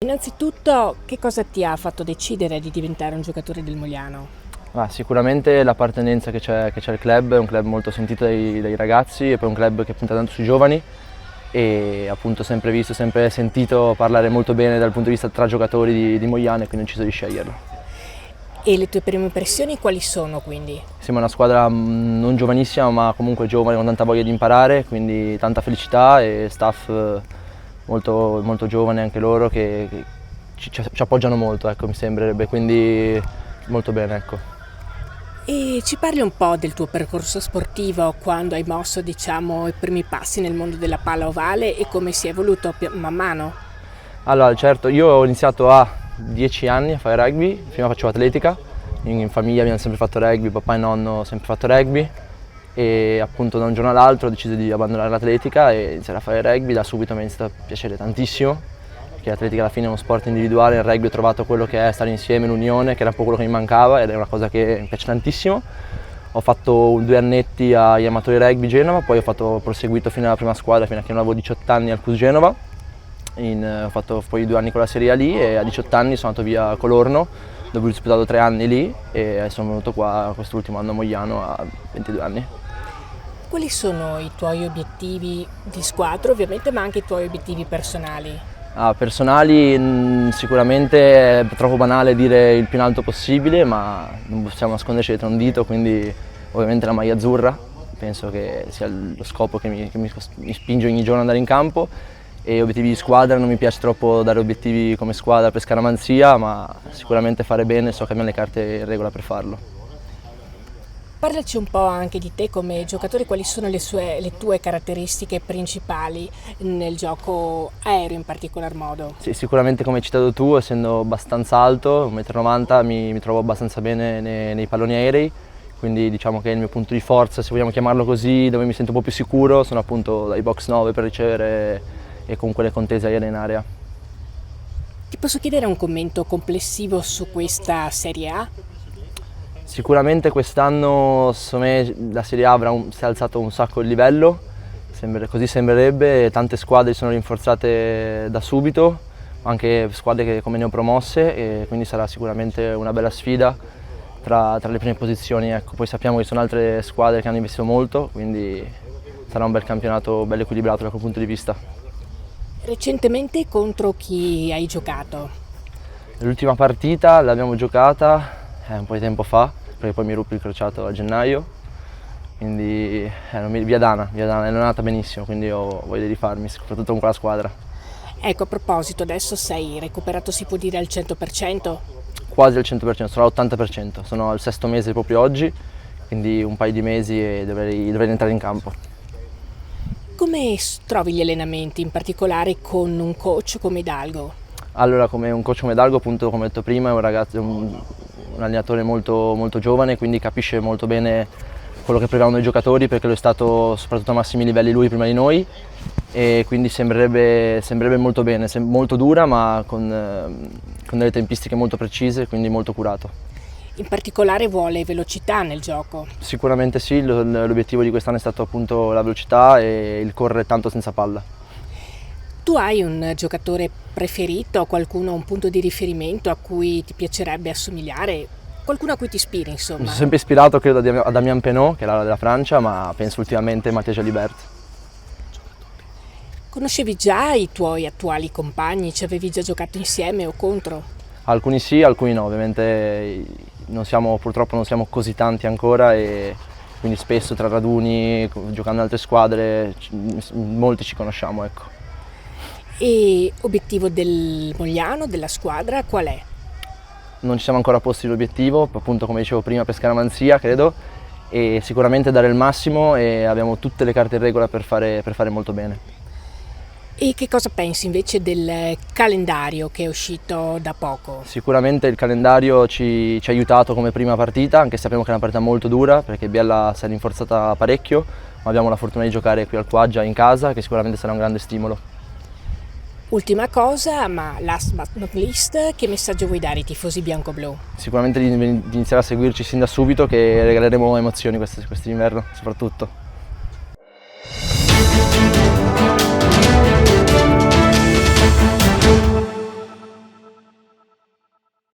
Innanzitutto, che cosa ti ha fatto decidere di diventare un giocatore del Mogliano? Sicuramente l'appartenenza che c'è al club, è un club molto sentito dai ragazzi e poi un club che punta tanto sui giovani e appunto sempre visto, sempre sentito parlare molto bene dal punto di vista tra giocatori di Mogliano e quindi ho deciso di sceglierlo. E le tue prime impressioni quali sono quindi? Siamo una squadra non giovanissima ma comunque giovane con tanta voglia di imparare, quindi tanta felicità e staff molto, molto giovane anche loro che ci appoggiano molto, ecco, mi sembrerebbe, quindi molto bene, ecco. E ci parli un po' del tuo percorso sportivo, quando hai mosso, diciamo, i primi passi nel mondo della palla ovale e come si è evoluto man mano? Allora, certo, io ho iniziato a 10 anni a fare rugby, prima facevo atletica, in famiglia abbiamo sempre fatto rugby, papà e nonno hanno sempre fatto rugby e appunto da un giorno all'altro ho deciso di abbandonare l'atletica e iniziare a fare rugby, da subito mi è iniziato a piacere tantissimo, perché l'atletica alla fine è uno sport individuale, il rugby ho trovato quello che è stare insieme, l'unione, che era un po' quello che mi mancava ed è una cosa che mi piace tantissimo. Ho fatto 2 annetti agli amatori rugby Genova, poi ho proseguito fino alla prima squadra, fino a che non avevo 18 anni al CUS Genova. Ho fatto poi 2 anni con la Serie A lì e a 18 anni sono andato via a Colorno, dove ho disputato 3 anni lì e sono venuto qua quest'ultimo anno a Mogliano a 22 anni. Quali sono i tuoi obiettivi di squadra ovviamente, ma anche i tuoi obiettivi personali? Personali sicuramente è troppo banale dire il più in alto possibile, ma non possiamo nasconderci dietro un dito, quindi ovviamente la maglia azzurra, penso che sia lo scopo che mi spinge ogni giorno ad andare in campo e obiettivi di squadra, non mi piace troppo dare obiettivi come squadra per scaramanzia, ma sicuramente fare bene, so che abbiamo le carte in regola per farlo. Parlaci un po' anche di te come giocatore, quali sono le tue caratteristiche principali nel gioco aereo in particolar modo? Sì, sicuramente come hai citato tu, essendo abbastanza alto, 1,90 m, mi trovo abbastanza bene nei palloni aerei, quindi diciamo che il mio punto di forza, se vogliamo chiamarlo così, dove mi sento un po' più sicuro, sono appunto dai box 9 per ricevere e con quelle contese aeree in area. Ti posso chiedere un commento complessivo su questa Serie A? Sicuramente quest'anno secondo me la Serie A si è alzato un sacco il livello, così sembrerebbe, tante squadre si sono rinforzate da subito, anche squadre che come neopromosse e quindi sarà sicuramente una bella sfida tra le prime posizioni. Ecco. Poi sappiamo che ci sono altre squadre che hanno investito molto, quindi sarà un bel campionato, bello equilibrato da quel punto di vista. Recentemente contro chi hai giocato? L'ultima partita l'abbiamo giocata un po' di tempo fa, perché poi mi ruppi il crociato a gennaio, quindi Viadana è andata benissimo, quindi ho voglia di rifarmi, soprattutto con quella squadra. Ecco, a proposito, adesso sei recuperato, si può dire al 100%? Quasi al 100%, sono all'80%, sono al 6° mese proprio oggi, quindi un paio di mesi e dovrei entrare in campo. Come trovi gli allenamenti, in particolare con un coach come Hidalgo? Allora, come un coach come Hidalgo, appunto, come ho detto prima, è un ragazzo, un allenatore molto, molto giovane, quindi capisce molto bene quello che proviamo noi giocatori, perché lo è stato soprattutto a massimi livelli lui prima di noi e quindi sembrerebbe molto bene, molto dura ma con delle tempistiche molto precise, quindi molto curato. In particolare vuole velocità nel gioco? Sicuramente sì, l'obiettivo di quest'anno è stato appunto la velocità e il correre tanto senza palla. Tu hai un giocatore preferito, qualcuno, un punto di riferimento a cui ti piacerebbe assomigliare? Qualcuno a cui ti ispiri, insomma? Mi sono sempre ispirato, credo, a Damien Penaud, che era della Francia, ma penso ultimamente a Mattia Jalibert. Conoscevi già i tuoi attuali compagni? Ci avevi già giocato insieme o contro? Alcuni sì, alcuni no, ovviamente purtroppo non siamo così tanti ancora e quindi spesso tra raduni, giocando in altre squadre, molti ci conosciamo, ecco. E obiettivo del Mogliano, della squadra, qual è? Non ci siamo ancora posti l'obiettivo, appunto come dicevo prima per scaramanzia credo, e sicuramente dare il massimo e abbiamo tutte le carte in regola per fare molto bene. E che cosa pensi invece del calendario che è uscito da poco? Sicuramente il calendario ci ha aiutato come prima partita, anche se sappiamo che è una partita molto dura perché Biella si è rinforzata parecchio, ma abbiamo la fortuna di giocare qui al Quaggia in casa, che sicuramente sarà un grande stimolo. Ultima cosa, ma last but not least, che messaggio vuoi dare ai tifosi bianco-blu? Sicuramente di iniziare a seguirci sin da subito, che regaleremo emozioni quest'inverno soprattutto.